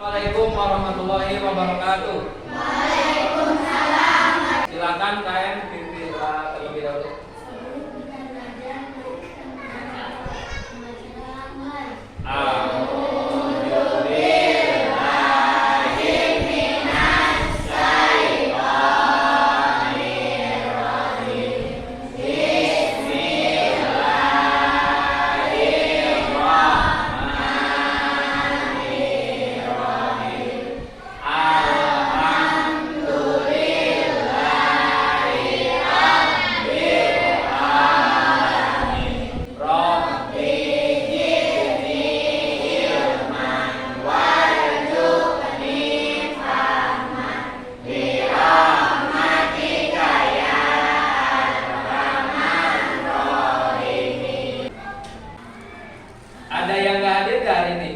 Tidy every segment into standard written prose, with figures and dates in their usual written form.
Assalamualaikum warahmatullahi wabarakatuh. Waalaikumsalam. Silakan kalian pimpin terlebih dahulu. Ada yang nggak hadir nggak hari ini?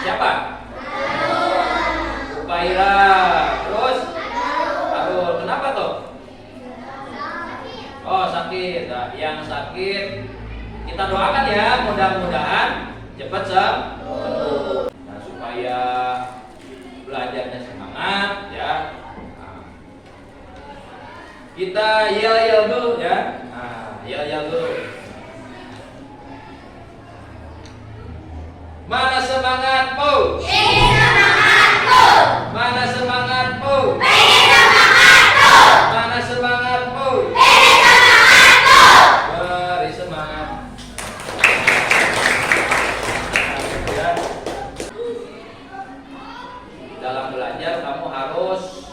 Siapa? Upaira. Terus? Aduh, kenapa tuh? Oh, sakit. Nah, yang sakit kita doakan ya, mudah-mudahan cepat sembuh. Nah, supaya belajarnya semangat ya. Nah, kita yel-yel dulu ya. Nah, yel-yel dulu. Mana semangatmu? Ini semangatku. Mana semangatmu? Ini semangatku. Mana semangatmu? Ini semangatku. Beri semangat. Ya. Dalam belajar kamu harus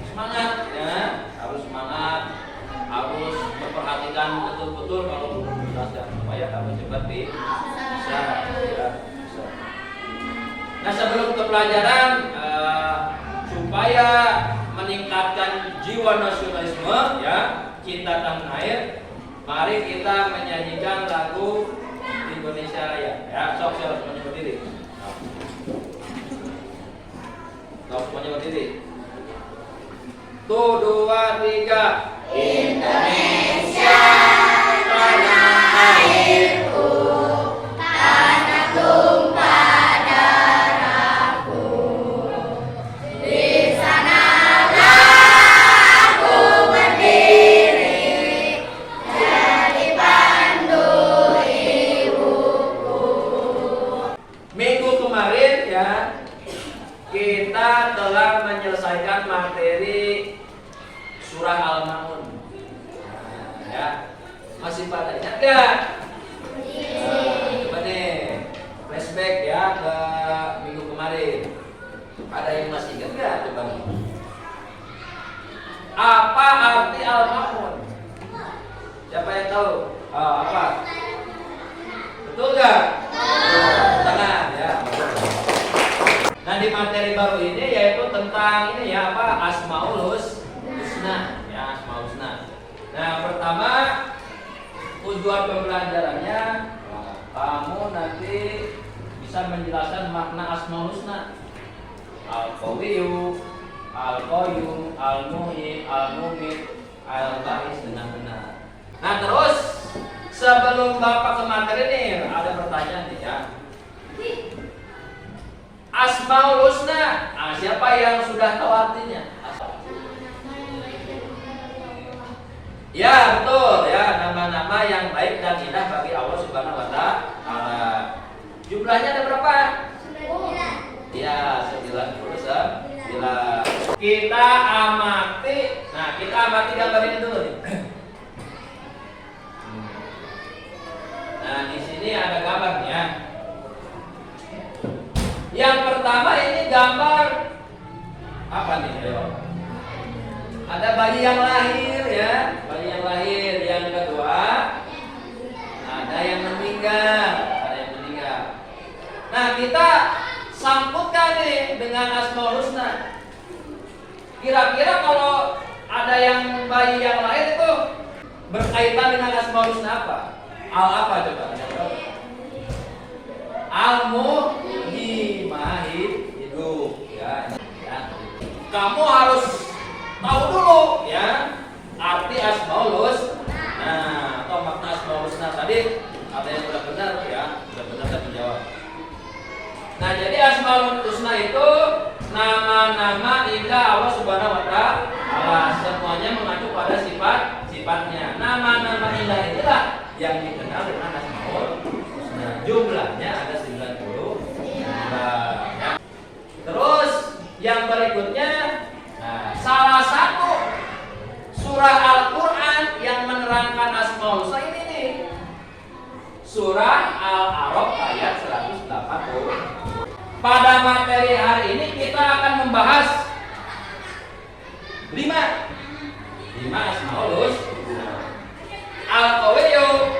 semangat ya, harus semangat, harus memperhatikan betul-betul kalau menjelaskan supaya kamu cepat bisa. Nah, sebelum ke pelajaran, supaya meningkatkan jiwa nasionalisme ya, cinta tanah air, mari kita menyanyikan lagu Indonesia Raya ya. Sok semuanya berdiri. Sok semuanya berdiri. Tuh, 2, 3. Indonesia tanah airku, tanah tumpah darahku. Di sanalah aku berdiri, jadi pandu ibuku. Minggu kemarin ya, kita telah menyelesaikan materi surah Al-Maun. Ya, masih pada ingat nggak? Coba nih flashback ya ke minggu kemarin. Ada yang masih ingat nggak? Coba nih. Apa arti Al-Maun? Siapa yang tahu? Apa? Betul nggak? Tangan ya. Nah, di materi baru ini yaitu tentang ini ya, apa? Asmaul Husna ya, Asmaul Husna. Nah, pertama tujuan pembelajarannya kamu nanti bisa menjelaskan makna Asmaul Husna. Al-Qawiyyu, Al-Qayyum, Al-Muhyi, Al-Mumit, Al-Ba'is dengan benar. Nah, terus sebelum Bapak ke materi nih ada pertanyaan nih ya. Asmaul Husna, nah, siapa yang sudah tahu artinya? Ya, betul ya, nama-nama yang baik dan indah bagi Allah Subhanahu wa taala. Jumlahnya ada berapa? 9. Ya, 99. Kita amati. Nah, kita amati gambar ini dulu nih. Nah, di sini ada gambarnya. Yang pertama ini gambar apa nih? Ada bayi yang lahir ya, bayi yang lahir. Yang kedua ada yang meninggal, Nah, kita sambutkan nih dengan Asmaul Husna. Kira-kira kalau ada yang bayi yang lahir itu berkaitan dengan Asmaul Husna apa? Al apa coba? Al-Muhyi hidup ya. Kamu harus tahu dulu ya arti Asmaul Husna. Nah, atau makna Asmaul Husna tadi ada yang sudah benar ya, sudah benar dan menjawab. Nah, jadi Asmaul Asmaul Husna itu nama-nama indah Allah Subhanahu wa taala. Semuanya mengacu pada sifat-sifatnya. Nama-nama indah itulah yang dikenal dengan Asmaul Husna. Jumlahnya ada 90. Terus yang berikutnya, salah satu surah Al-Quran yang menerangkan Asmaul Husna ini nih, surah Al-A'raf ayat 180. Pada materi hari ini kita akan membahas 5 Asmaul Husna: Al-Qawiyyu,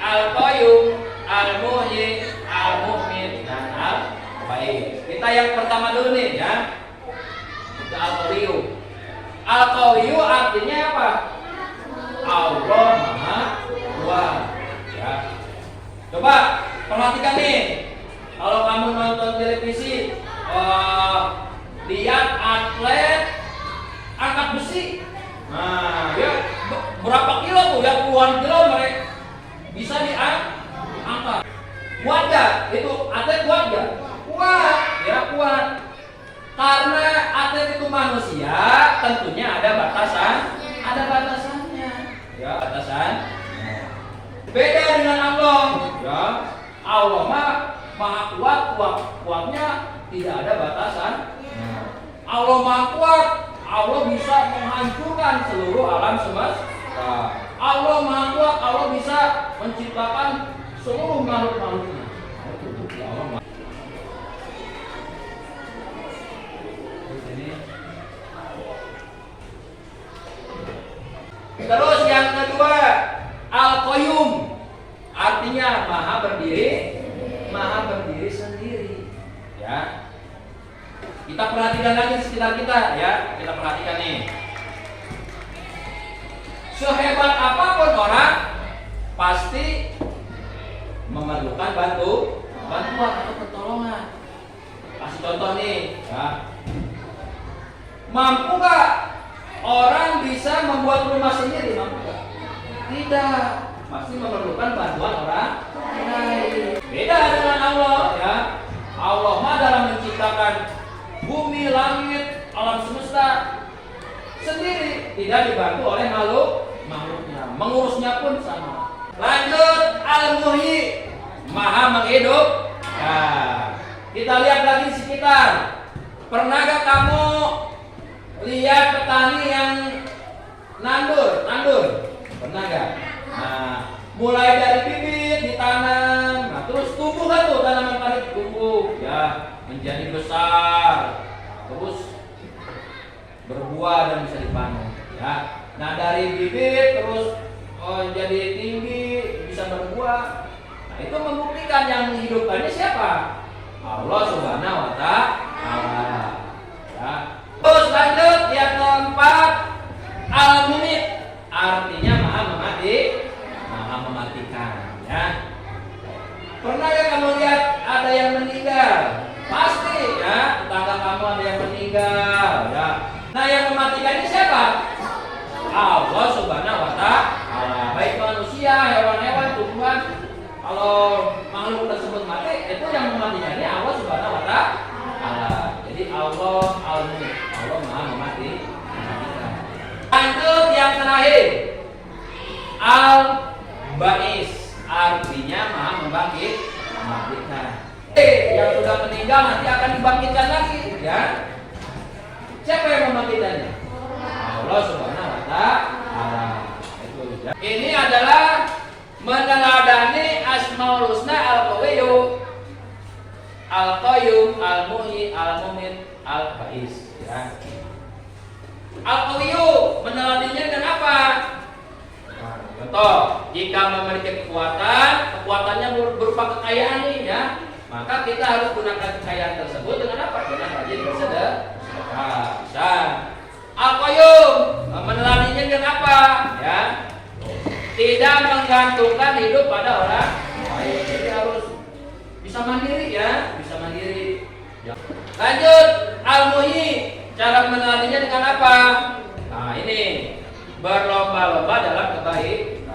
Al-Qayyum, Al-Muhyi, Al-Mu'min, dan Al-Ba'id. Kita yang pertama dulu nih ya. Itu Al-Qawiyyu. Al-Qawiyyu artinya apa? Allah Maha Kuat. Ya. Coba perhatikan nih. Kalau kamu nonton televisi, lihat atlet angkat besi. Nah, ya berapa kilo tuh? Ya puluhan kilo mereka bisa diangkat. Kuat gak? Itu atlet kuat gak? Kuat, ya kuat. Karena atlet itu manusia, tentunya ada batasannya. Ya, batasan. Beda dengan Allah. Ya, Allah Maha kuatnya tidak ada batasan. Allah Maha kuat, Allah bisa menghancurkan seluruh alam semesta. Allah Maha kuat, Allah bisa menciptakan seluruh makhluk-makhluknya. Terus yang kedua, Al-Qayyum, artinya maha berdiri sendiri. Ya. Kita perhatikan lagi sekitar kita ya. Kita perhatikan nih. Sehebat apapun orang pasti memerlukan bantuan atau pertolongan. Kasih contoh nih, ya. Mampu gak orang bisa membuat rumah sendiri? Mampu gak? Tidak. Pasti memerlukan bantuan orang lain. Beda dengan Allah, ya. Allah mah dalam menciptakan bumi, langit, alam semesta sendiri, tidak dibantu oleh makhluknya. Mengurusnya pun sama. Lanjut, Al-Muhyi, maha menghidup. Nah, kita lihat lagi di sekitar. Pernahkah kamu lihat petani yang nandur? Pernah gak? Nah, mulai dari bibit ditanam, nah terus tumbuh kan tuh tanaman padi, tumbuh ya menjadi besar, terus berbuah dan bisa dipanen ya. Nah dari bibit terus jadi tinggi, bisa berbuah. Nah itu membuktikan yang menghidupkannya siapa? Allah Subhanahu wa taala. Ya. Terus lanjut yang keempat, Al-Mumit, artinya maha mematikan ya. Pernah ya kamu lihat ada yang meninggal? Pasti ya, tetangga kamu ada yang meninggal ya. Nah yang mematikan ini siapa? Allah Subhanahu wa taala. Baik manusia, hewan-hewan, tumbuhan, kalau makhluk tersebut mati, itu yang mematikannya Allah Subhanahu wa taala. Jadi Allah Al-Mumit, Allah maha mematikan. Lanjut yang terakhir, Al-Ba'is, artinya maha membangkitkan. Yang sudah meninggal nanti akan dibangkitkan lagi ya. Siapa yang membangkitkannya? Allah Subhanahu wa taala. Ini adalah meneladani Asmaul Husna: Al-Qawiyyu, Al-Qayyum, Al-Muhyi, Al-Mumit, Al-Ba'is ya. Al-Qawiyyu meneladaninya dengan apa? Contoh, jika memiliki kekuatannya berupa kekayaan nih ya, maka kita harus gunakan kekayaan tersebut dengan apa? Dengan rajin bersedekah. Al-Qayyum meneladaninya dengan apa? Ya, tidak menggantungkan hidup pada orang lain. Jadi harus bisa mandiri ya, bisa mandiri. Ya. Lanjut, Al-Muhyi, cara meneladaninya dengan apa? Nah ini, berlomba-lomba dalam kebaikan.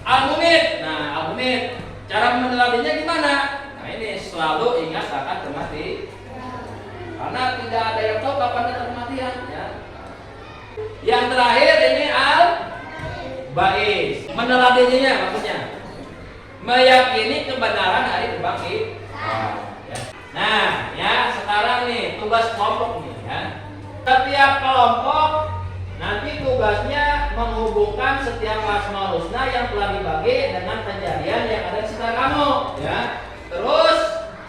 Al-Mumit, nah Al-Mumit, cara meneladaninya gimana? Nah ini, selalu ingat akan kematian. tanda kematian ya. Yang terakhir ini al-ba'is, meneladaninya maksudnya meyakini kebenaran hari kebangkitan. Ya. Nah, ya sekarang nih tugas kelompok nih ya. Setiap kelompok nanti tugasnya menghubungkan setiap asmaul husna yang telah dibagi dengan kejadian yang ada di sekitar kamu ya. Terus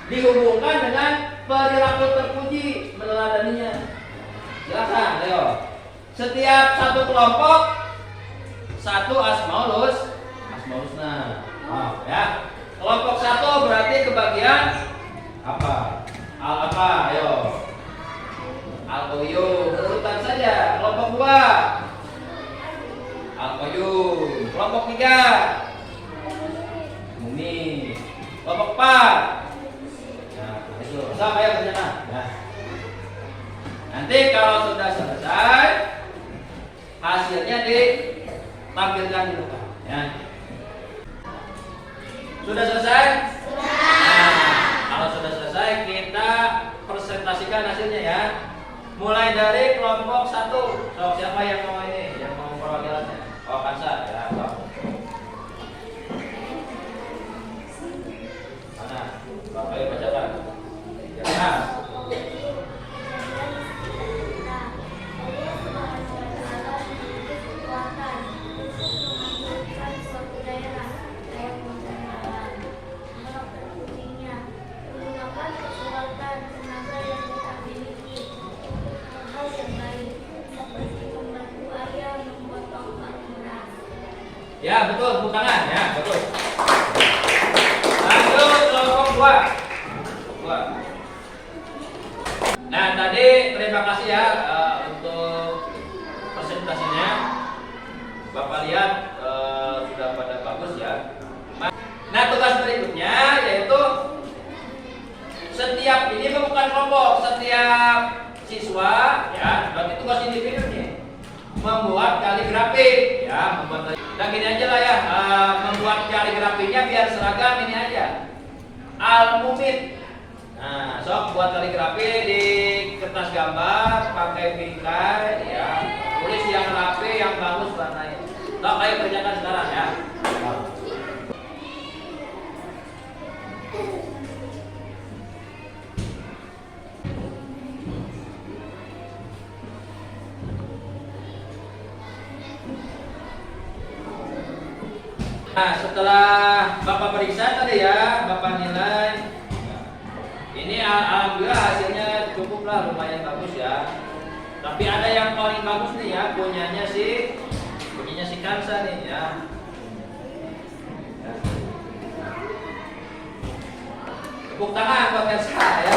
dihubungkan dengan perilaku terpuji, meneladaninya. Silakan, ayo. Setiap satu kelompok satu asmaul husna. Oh, ya. Kelompok satu berarti kebagian apa? Al apa? Ayo. Al-Qayyum. Urutan saja. Kelompok 2 Al-Qayyum. Kelompok 3 Mumi. Kelompok 4 nah, itu. Sama ya kerjaan. Nah. Nanti kalau sudah selesai hasilnya ditampilkan di depan ya. Sudah selesai? Nah, kalau sudah selesai kita presentasikan hasilnya ya. Mulai dari kelompok 1. So, siapa yang mau ini? Yang mau perwakilannya? Oh, Kansa ya. Mana? Bapak yang bacakan. Ya. Ya betul, tepuk tangan ya, betul. Lanjut kelompok 2. Nah tadi terima kasih ya untuk presentasinya. Bapak lihat sudah pada bagus ya. Nah tugas berikutnya yaitu setiap ini bukan kelompok, setiap siswa ya, berarti tugas individu nih membuat kaligrafi ya, nah gini aja lah ya, membuat kaligrafinya biar seragam ini aja al-mumit. Nah sok buat kaligrafi di kertas gambar pakai bingkai ya, tulis yang rapi yang bagus warnanya. Sok ayo kerjakan sekarang ya. Nah setelah Bapak periksa tadi ya, Bapak nilai ini alhamdulillah hasilnya cukup lah, lumayan bagus ya. Tapi ada yang paling bagus nih ya, punyanya si Kansa nih ya. Tepuk tangan buat Kansa ya.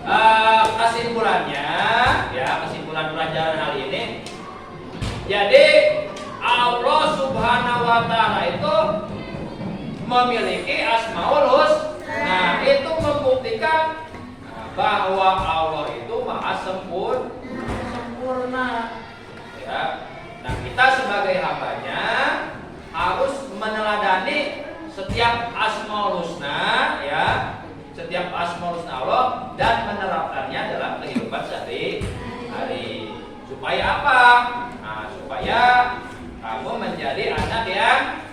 Nah kesimpulannya ya, kesimpulan pelajaran hari ini. Jadi Allah Subhanahu wa Ta'ala itu memiliki Asmaul Husna. Nah, itu membuktikan bahwa Allah itu maha sempurna. Ya. Nah, kita sebagai hambanya harus meneladani setiap Asmaul Husna ya, setiap Asmaul Husna Allah dan menerapkannya dalam kehidupan sehari-hari. Supaya apa? Supaya kamu menjadi anak yang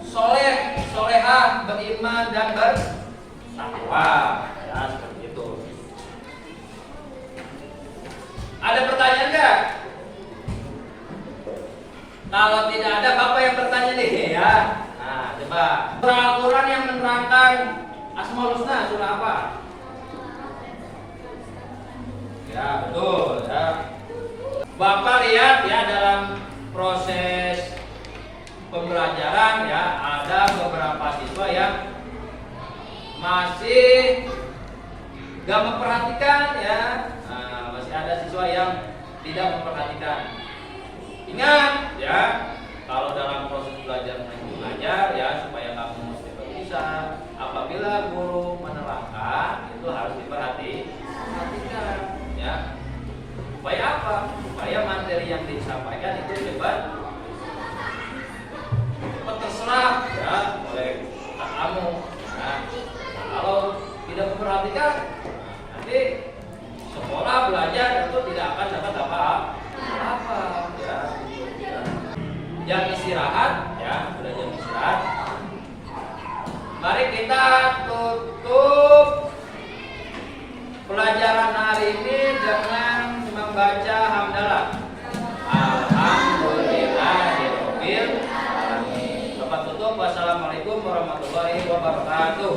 soleh, solehah, beriman dan bertakwa. Ya, seperti itu. Ada pertanyaan nggak? Kalau tidak ada, Bapak yang bertanya nih ya. Nah, coba. Surah Al-Quran yang menerangkan Asmaul Husna surah apa? Ya, betul ya. Bapak lihat ya dalam proses pembelajaran ya, ada beberapa siswa yang masih gak memperhatikan ya. Nah, masih ada siswa yang tidak memperhatikan. Ingat ya, kalau dalam proses belajar mengajar ya, supaya kamu mesti bisa apabila guru menerangkan itu harus diperhatikan ya. Supaya apa? Supaya materi yang disampaikan itu cepat terserap ya oleh kamu. Nah, kalau tidak memperhatikan, nanti sekolah belajar itu tidak akan dapat apa ya. Yang istirahat ya, sudah jam istirahat. Mari kita tutup pelajaran hari ini dengan membaca hamdalah. Alhamdulillahirabbil alamin. Bapak tutup. Wassalamualaikum warahmatullahi wabarakatuh.